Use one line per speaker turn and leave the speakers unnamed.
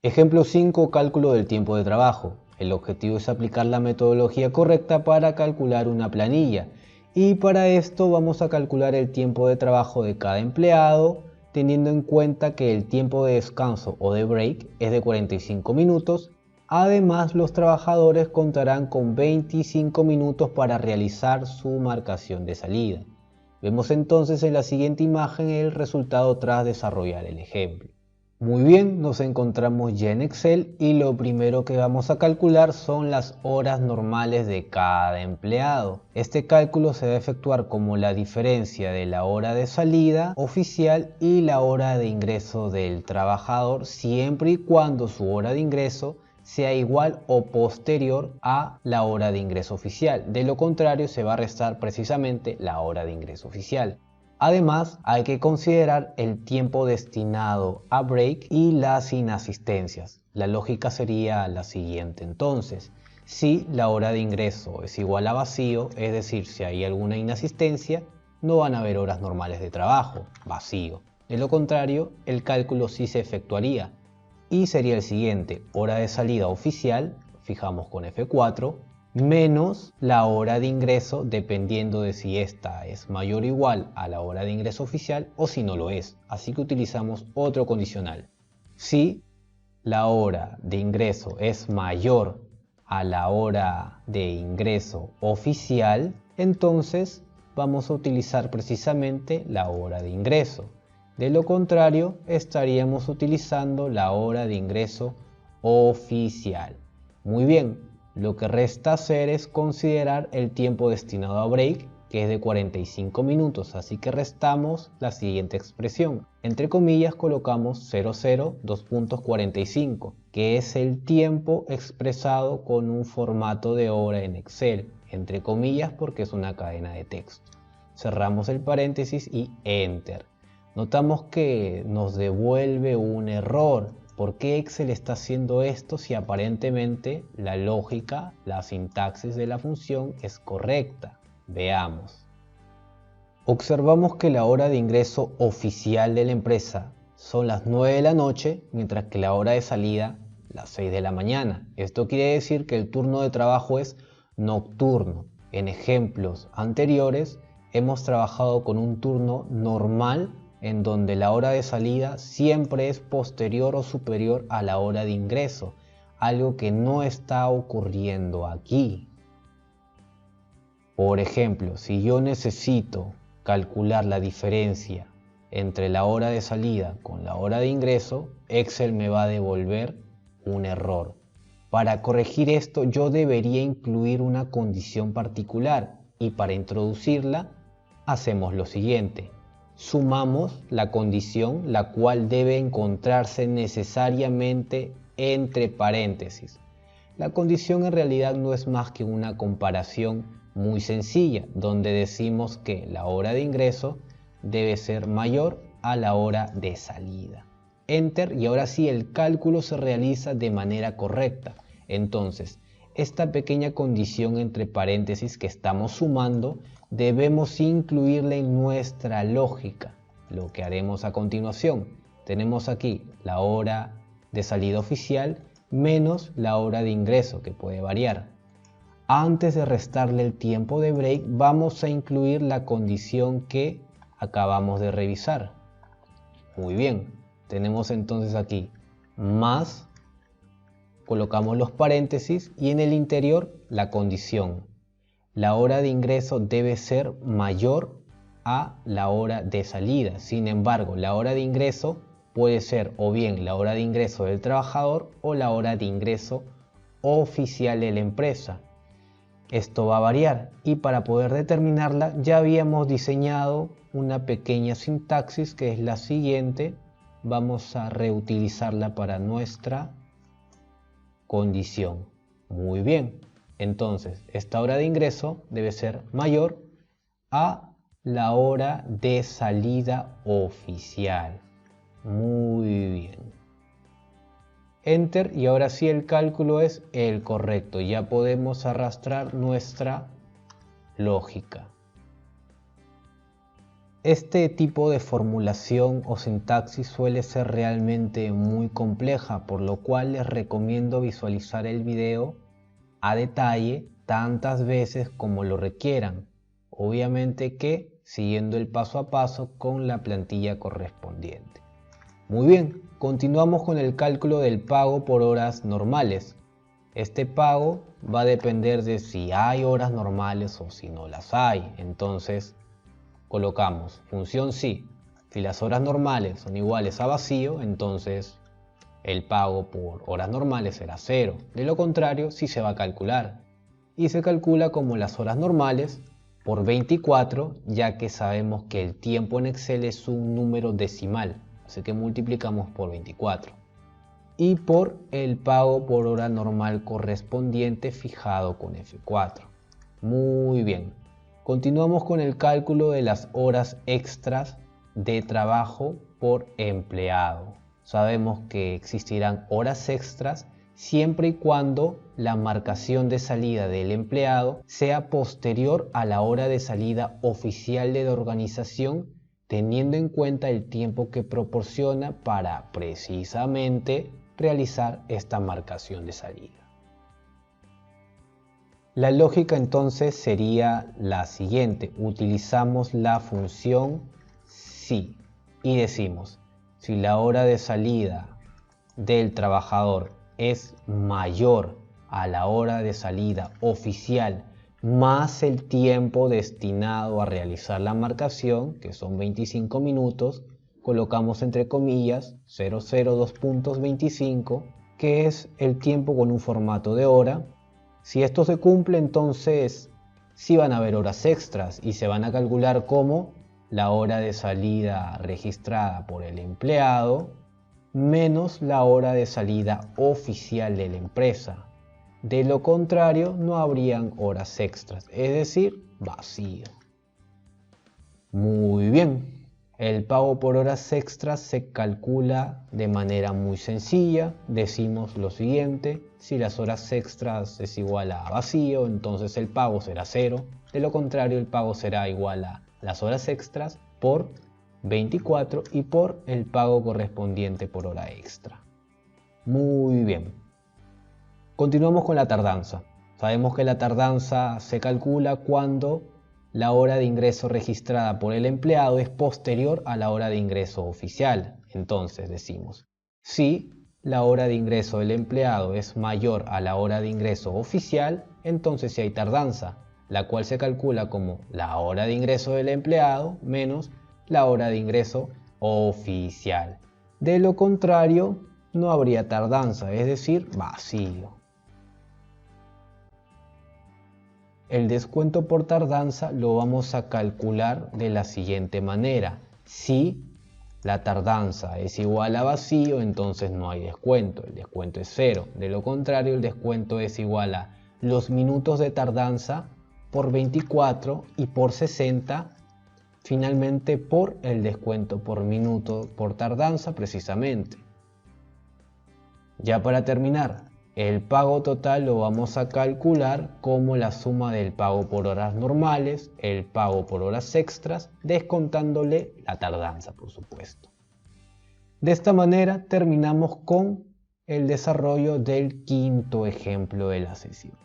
Ejemplo 5. Cálculo del tiempo de trabajo. El objetivo es aplicar la metodología correcta para calcular una planilla. Y para esto vamos a calcular el tiempo de trabajo de cada empleado, teniendo en cuenta que el tiempo de descanso o de break es de 45 minutos. Además, los trabajadores contarán con 25 minutos para realizar su marcación de salida. Vemos entonces en la siguiente imagen el resultado tras desarrollar el ejemplo. Muy bien, nos encontramos ya en Excel y lo primero que vamos a calcular son las horas normales de cada empleado. Este cálculo se va a efectuar como la diferencia de la hora de salida oficial y la hora de ingreso del trabajador, siempre y cuando su hora de ingreso sea igual o posterior a la hora de ingreso oficial. De lo contrario, se va a restar precisamente la hora de ingreso oficial. Además, hay que considerar el tiempo destinado a break y las inasistencias. La lógica sería la siguiente entonces. Si la hora de ingreso es igual a vacío, es decir, si hay alguna inasistencia, no van a haber horas normales de trabajo, vacío. De lo contrario, el cálculo sí se efectuaría y sería el siguiente: hora de salida oficial, fijamos con F4, menos la hora de ingreso, dependiendo de si esta es mayor o igual a la hora de ingreso oficial o si no lo es. Así que utilizamos otro condicional. Si la hora de ingreso es mayor a la hora de ingreso oficial, entonces vamos a utilizar precisamente la hora de ingreso. De lo contrario, estaríamos utilizando la hora de ingreso oficial. Muy bien, lo que resta hacer es considerar el tiempo destinado a break, que es de 45 minutos, así que restamos la siguiente expresión. Entre comillas colocamos 0,02.45, que es el tiempo expresado con un formato de hora en Excel, entre comillas porque es una cadena de texto. Cerramos el paréntesis y Enter. Notamos que nos devuelve un error. ¿Por qué Excel está haciendo esto si aparentemente la lógica, la sintaxis de la función es correcta? Veamos. Observamos que la hora de ingreso oficial de la empresa son las 9 de la noche, mientras que la hora de salida las 6 de la mañana. Esto quiere decir que el turno de trabajo es nocturno. En ejemplos anteriores hemos trabajado con un turno normal en donde la hora de salida siempre es posterior o superior a la hora de ingreso, algo que no está ocurriendo aquí. Por ejemplo, si yo necesito calcular la diferencia entre la hora de salida con la hora de ingreso, Excel me va a devolver un error. Para corregir esto, yo debería incluir una condición particular y para introducirla hacemos lo siguiente. Sumamos la condición, la cual debe encontrarse necesariamente entre paréntesis. La condición en realidad no es más que una comparación muy sencilla, donde decimos que la hora de ingreso debe ser mayor a la hora de salida. Enter, y ahora sí el cálculo se realiza de manera correcta. Entonces, esta pequeña condición entre paréntesis que estamos sumando debemos incluirla en nuestra lógica. Lo que haremos a continuación, tenemos aquí la hora de salida oficial menos la hora de ingreso, que puede variar. Antes de restarle el tiempo de break, vamos a incluir la condición que acabamos de revisar. Muy bien, tenemos entonces aquí más, colocamos los paréntesis y en el interior la condición. La hora de ingreso debe ser mayor a la hora de salida. Sin embargo, la hora de ingreso puede ser o bien la hora de ingreso del trabajador o la hora de ingreso oficial de la empresa. Esto va a variar y para poder determinarla ya habíamos diseñado una pequeña sintaxis que es la siguiente. Vamos a reutilizarla para nuestra condición. Muy bien. Entonces, esta hora de ingreso debe ser mayor a la hora de salida oficial. Muy bien. Enter, y ahora sí el cálculo es el correcto. Ya podemos arrastrar nuestra lógica. Este tipo de formulación o sintaxis suele ser realmente muy compleja, por lo cual les recomiendo visualizar el video a detalle tantas veces como lo requieran, obviamente que siguiendo el paso a paso con la plantilla correspondiente. Muy bien, continuamos con el cálculo del pago por horas normales. Este pago va a depender de si hay horas normales o si no las hay. Entonces colocamos función si las horas normales son iguales a vacío, entonces el pago por horas normales será 0. De lo contrario, sí se va a calcular. Y se calcula como las horas normales por 24, ya que sabemos que el tiempo en Excel es un número decimal. Así que multiplicamos por 24. Y por el pago por hora normal correspondiente fijado con F4. Muy bien. Continuamos con el cálculo de las horas extras de trabajo por empleado. Sabemos que existirán horas extras siempre y cuando la marcación de salida del empleado sea posterior a la hora de salida oficial de la organización, teniendo en cuenta el tiempo que proporciona para precisamente realizar esta marcación de salida. La lógica entonces sería la siguiente. Utilizamos la función si y decimos si la hora de salida del trabajador es mayor a la hora de salida oficial más el tiempo destinado a realizar la marcación, que son 25 minutos, colocamos entre comillas 002.25, que es el tiempo con un formato de hora. Si esto se cumple, entonces sí van a haber horas extras y se van a calcular como la hora de salida registrada por el empleado menos la hora de salida oficial de la empresa. De lo contrario, no habrían horas extras, es decir, vacío. Muy bien. El pago por horas extras se calcula de manera muy sencilla. Decimos lo siguiente: si las horas extras es igual a vacío, entonces el pago será 0. De lo contrario, el pago será igual a las horas extras por 24 y por el pago correspondiente por hora extra. Muy bien. Continuamos con la tardanza. Sabemos que la tardanza se calcula cuando la hora de ingreso registrada por el empleado es posterior a la hora de ingreso oficial. Entonces decimos, si la hora de ingreso del empleado es mayor a la hora de ingreso oficial, entonces sí hay tardanza, la cual se calcula como la hora de ingreso del empleado menos la hora de ingreso oficial. De lo contrario, no habría tardanza, es decir, vacío. El descuento por tardanza lo vamos a calcular de la siguiente manera. Si la tardanza es igual a vacío, entonces no hay descuento. El descuento es 0. De lo contrario, el descuento es igual a los minutos de tardanza por 24 y por 60, finalmente por el descuento por minuto por tardanza precisamente. Ya para terminar, el pago total lo vamos a calcular como la suma del pago por horas normales, el pago por horas extras, descontándole la tardanza, por supuesto. De esta manera terminamos con el desarrollo del quinto ejemplo de la sesión.